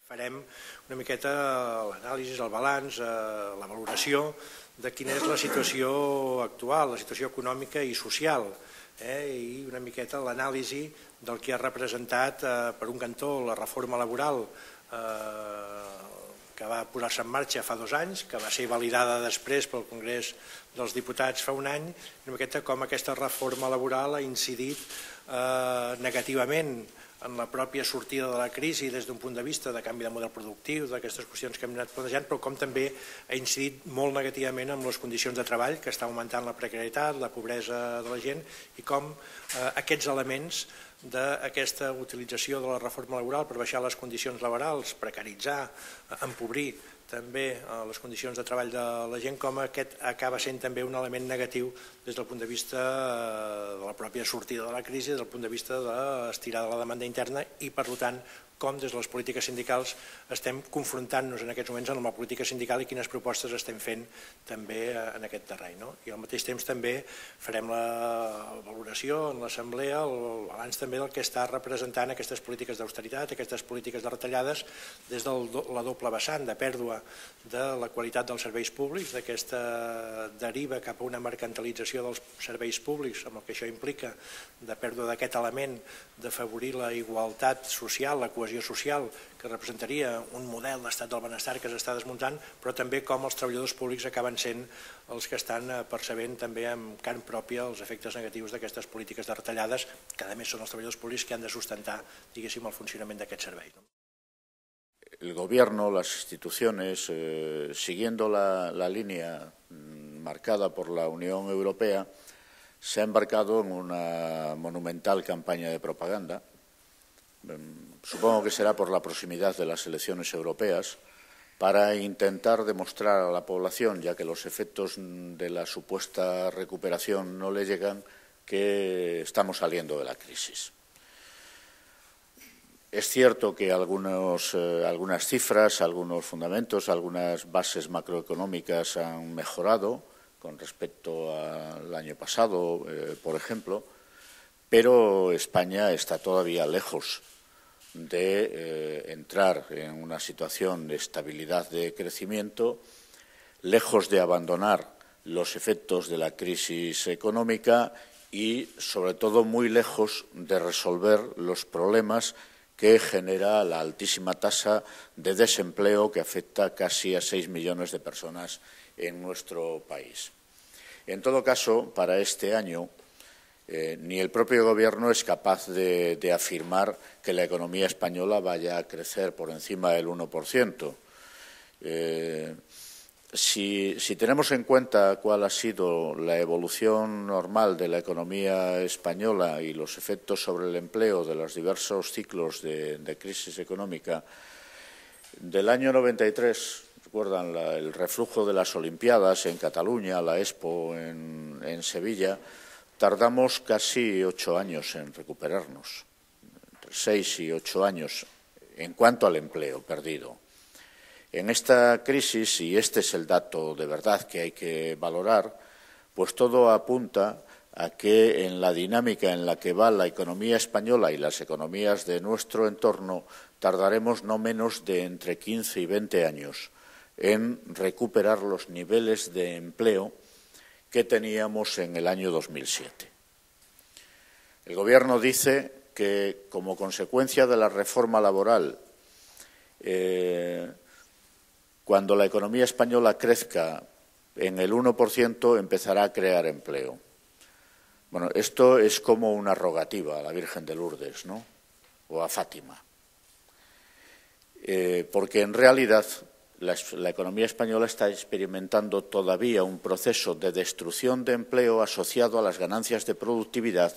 Farem una miqueta l'anàlisi, el balanç, la valoració de quina és la situació actual, la situació econòmica i social, i una miqueta l'anàlisi del que ha representat, per un cantó, la reforma laboral que va posar-se en marxa fa 2 anys, que va ser validada després pel Congrés dels Diputats fa un any, una miqueta com aquesta reforma laboral ha incidit negativament en la pròpia sortida de la crisi des d'un punt de vista de canvi de model productiu, d'aquestes qüestions que hem anat plantejant, però com també ha incidit molt negativament en les condicions de treball, que està augmentant la precarietat, la pobresa de la gent, i com aquests elements d'aquesta utilització de la reforma laboral per baixar les condicions laborals, precaritzar, empobrir també les condicions de treball de la gent, com aquest acaba sent també un element negatiu des del punt de vista de la pròpia sortida de la crisi, des del punt de vista d'estirar de la demanda interna i, per tant, com des de les polítiques sindicals estem confrontant-nos en aquests moments amb la política sindical i quines propostes estem fent també en aquest terreny. I al mateix temps també farem la valoració en l'Assemblea, el balanç també del que està representant aquestes polítiques d'austeritat, aquestes polítiques de retallades des de la doble vessant de pèrdua de la qualitat dels serveis públics, d'aquesta deriva cap a una mercantilització dels serveis públics, amb el que això implica, de pèrdua d'aquest element d'afavorir la igualtat social, la cohesió social, que representaria un model d'estat del benestar que s'està desmuntant, però també com els treballadors públics acaben sent els que estan percebent també amb carn pròpia els efectes negatius d'aquestes polítiques de retallades, que a més són els treballadors públics que han de sustentar, diguéssim, el funcionament d'aquest servei. El Gobierno, las instituciones, siguiendo la línea marcada por la Unión Europea, se ha embarcado en una monumental campaña de propaganda. Supongo que será por la proximidad de las elecciones europeas, para intentar demostrar a la población, ya que los efectos de la supuesta recuperación no le llegan, que estamos saliendo de la crisis. Es cierto que algunas cifras, algunos fundamentos, algunas bases macroeconómicas han mejorado con respecto al año pasado, por ejemplo, pero España está todavía lejos de entrar en una situación de estabilidad de crecimiento, lejos de abandonar los efectos de la crisis económica y, sobre todo, muy lejos de resolver los problemas que genera la altísima tasa de desempleo que afecta casi a 6 millones de personas en nuestro país. En todo caso, para este año, ni el propio Gobierno es capaz de afirmar que la economía española vaya a crecer por encima del 1%. Si tenemos en cuenta cuál ha sido la evolución normal de la economía española y los efectos sobre el empleo de los diversos ciclos de crisis económica, del año 93, recuerdan el reflujo de las Olimpiadas en Cataluña, la Expo en Sevilla, tardamos casi 8 años en recuperarnos, entre 6 y 8 años en cuanto al empleo perdido. En esta crisis, y este es el dato de verdad que hay que valorar, pues todo apunta a que en la dinámica en la que va la economía española y las economías de nuestro entorno tardaremos no menos de entre 15 y 20 años en recuperar los niveles de empleo que teníamos en el año 2007. El Gobierno dice que, como consecuencia de la reforma laboral, cuando la economía española crezca en el 1%, empezará a crear empleo. Bueno, esto es como una rogativa a la Virgen de Lourdes, ¿no? O a Fátima. Porque en realidad la economía española está experimentando todavía un proceso de destrucción de empleo asociado a las ganancias de productividad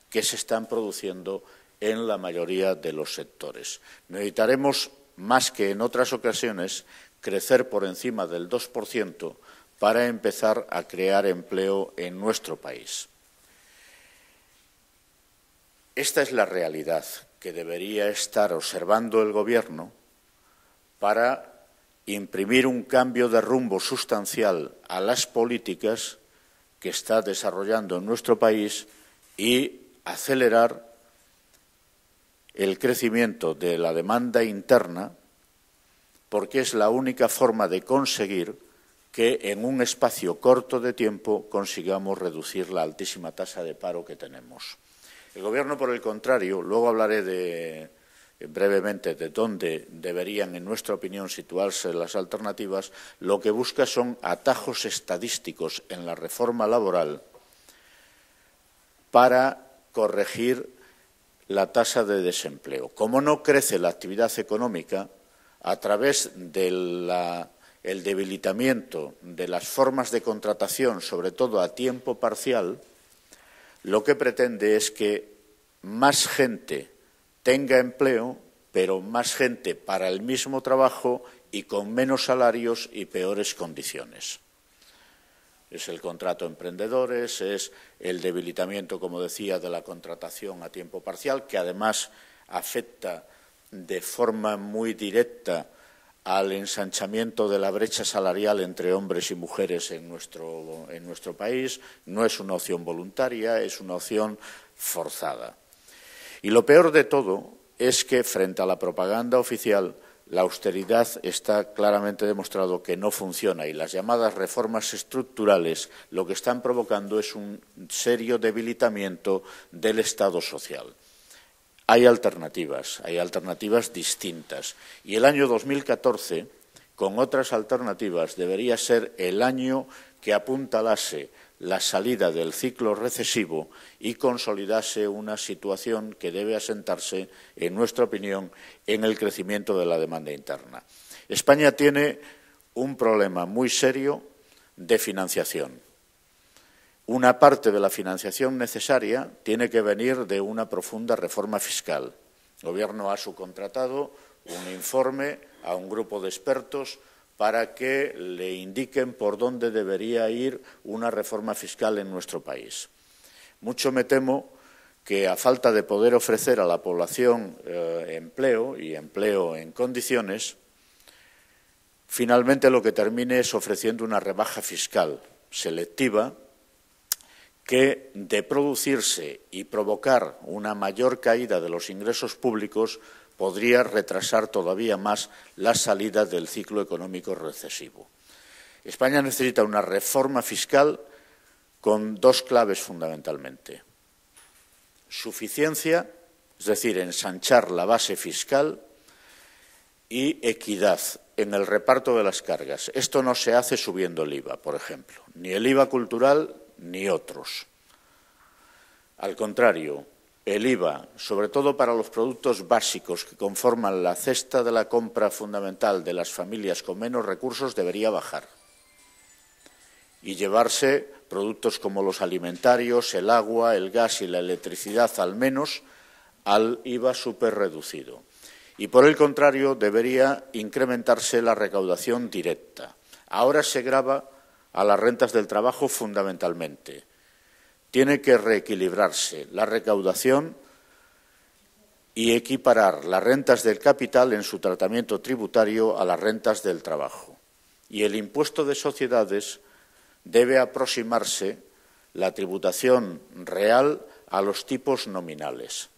que se están produciendo en la mayoría de los sectores. Necesitaremos, más que en otras ocasiones, crecer por encima del 2% para empezar a crear empleo en nuestro país. Esta es la realidad que debería estar observando el Gobierno para imprimir un cambio de rumbo sustancial a las políticas que está desarrollando en nuestro país y acelerar el crecimiento de la demanda interna porque es la única forma de conseguir que en un espacio corto de tiempo consigamos reducir la altísima tasa de paro que tenemos. El Gobierno, por el contrario, luego hablaré brevemente de dónde deberían, en nuestra opinión, situarse las alternativas, lo que busca son atajos estadísticos en la reforma laboral para corregir la tasa de desempleo. Como no crece la actividad económica, a través del debilitamiento de las formas de contratación, sobre todo a tiempo parcial, lo que pretende es que más gente tenga empleo, pero más gente para el mismo trabajo y con menos salarios y peores condiciones. Es el contrato a emprendedores, es el debilitamiento, como decía, de la contratación a tiempo parcial, que además afecta de forma muy directa al ensanchamiento de la brecha salarial entre hombres y mujeres en nuestro país. No es una opción voluntaria, es una opción forzada. Y lo peor de todo es que, frente a la propaganda oficial, la austeridad está claramente demostrado que no funciona y las llamadas reformas estructurales lo que están provocando es un serio debilitamiento del Estado social. Hay alternativas distintas y el año 2014, con otras alternativas, debería ser el año que apuntalase la salida del ciclo recesivo y consolidase una situación que debe asentarse, en nuestra opinión, en el crecimiento de la demanda interna. España tiene un problema muy serio de financiación. Una parte de la financiación necesaria tiene que venir de una profunda reforma fiscal. El Gobierno ha subcontratado un informe a un grupo de expertos para que le indiquen por dónde debería ir una reforma fiscal en nuestro país. Mucho me temo que, a falta de poder ofrecer a la población empleo y empleo en condiciones, finalmente lo que termine es ofreciendo una rebaja fiscal selectiva que, de producirse y provocar una mayor caída de los ingresos públicos, podría retrasar todavía más la salida del ciclo económico recesivo. España necesita una reforma fiscal con dos claves fundamentalmente. Suficiencia, es decir, ensanchar la base fiscal, y equidad en el reparto de las cargas. Esto no se hace subiendo el IVA, por ejemplo, ni el IVA cultural ni otros. Al contrario, el IVA, sobre todo para los productos básicos que conforman la cesta de la compra fundamental de las familias con menos recursos, debería bajar y llevarse productos como los alimentarios, el agua, el gas y la electricidad, al menos, al IVA superreducido. Y, por el contrario, debería incrementarse la recaudación directa. Ahora se grava a las rentas del trabajo fundamentalmente. Tiene que reequilibrarse la recaudación y equiparar las rentas del capital en su tratamiento tributario a las rentas del trabajo. Y el impuesto de sociedades debe aproximarse la tributación real a los tipos nominales.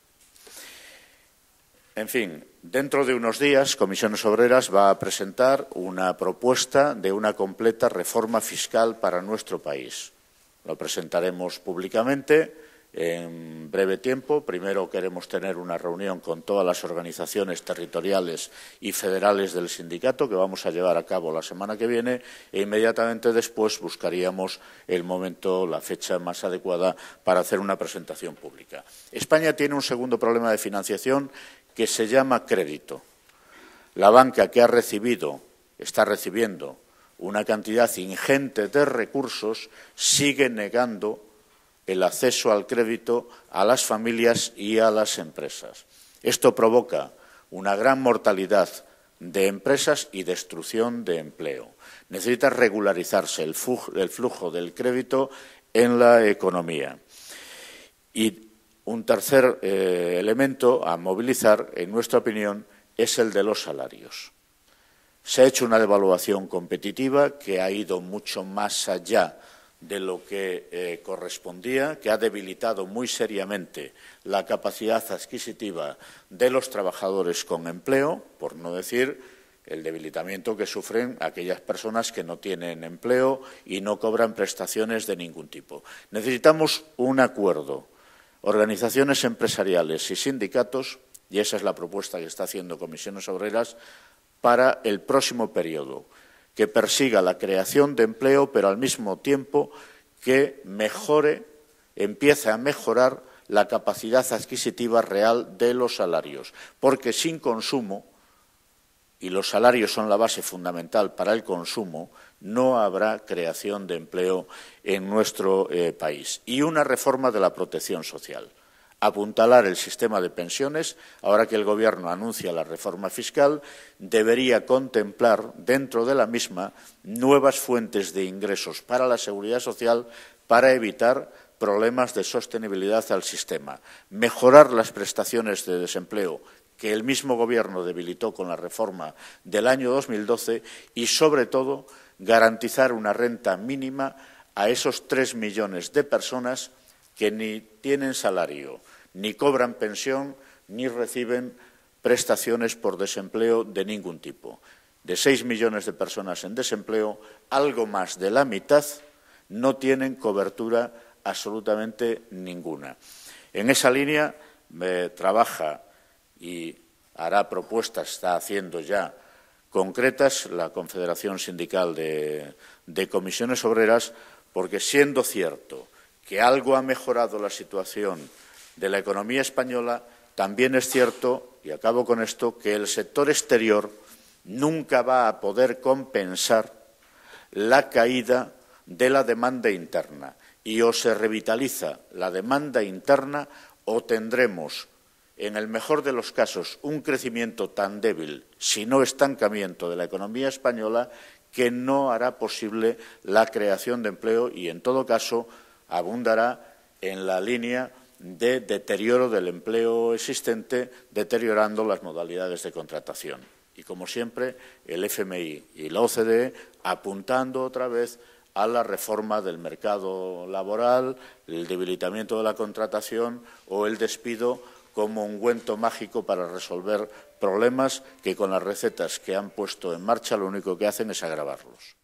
En fin, dentro de unos días, Comisiones Obreras va a presentar una propuesta de una completa reforma fiscal para nuestro país. Lo presentaremos públicamente en breve tiempo. Primero queremos tener una reunión con todas las organizaciones territoriales y federales del sindicato, que vamos a llevar a cabo la semana que viene, e inmediatamente después buscaríamos el momento, la fecha más adecuada para hacer una presentación pública. España tiene un segundo problema de financiación que se llama crédito. La banca, que está recibiendo una cantidad ingente de recursos, sigue negando el acceso al crédito a las familias y a las empresas. Esto provoca una gran mortalidad de empresas y destrucción de empleo. Necesita regularizarse el flujo del crédito en la economía. Y un tercer elemento a movilizar, en nuestra opinión, es el de los salarios. Se ha hecho una devaluación competitiva que ha ido mucho más allá de lo que correspondía, que ha debilitado muy seriamente la capacidad adquisitiva de los trabajadores con empleo, por no decir el debilitamiento que sufren aquellas personas que no tienen empleo y no cobran prestaciones de ningún tipo. Necesitamos un acuerdo, organizaciones empresariales y sindicatos, y esa es la propuesta que está haciendo Comisiones Obreras, para el próximo periodo, que persiga la creación de empleo, pero al mismo tiempo que empiece a mejorar la capacidad adquisitiva real de los salarios, porque sin consumo, y los salarios son la base fundamental para el consumo, no habrá creación de empleo en nuestro país. Y una reforma de la protección social. Apuntalar el sistema de pensiones, ahora que el Gobierno anuncia la reforma fiscal, debería contemplar dentro de la misma nuevas fuentes de ingresos para la seguridad social para evitar problemas de sostenibilidad al sistema, mejorar las prestaciones de desempleo que el mismo Gobierno debilitó con la reforma del año 2012 y, sobre todo, garantizar una renta mínima a esos 3 millones de personas que ni tienen salario, ni cobran pensión, ni reciben prestaciones por desempleo de ningún tipo. De 6 millones de personas en desempleo, algo más de la mitad no tienen cobertura absolutamente ninguna. En esa línea trabaja y hará propuestas, está haciendo ya concretas la Confederación Sindical de Comisiones Obreras, porque siendo cierto que algo ha mejorado la situación de la economía española, también es cierto, y acabo con esto, que el sector exterior nunca va a poder compensar la caída de la demanda interna. Y o se revitaliza la demanda interna o tendremos, en el mejor de los casos, un crecimiento tan débil, si no estancamiento de la economía española, que no hará posible la creación de empleo y, en todo caso, abundará en la línea de deterioro del empleo existente, deteriorando las modalidades de contratación. Y, como siempre, el FMI y la OCDE apuntando otra vez a la reforma del mercado laboral, el debilitamiento de la contratación o el despido como ungüento mágico para resolver problemas que con las recetas que han puesto en marcha lo único que hacen es agravarlos.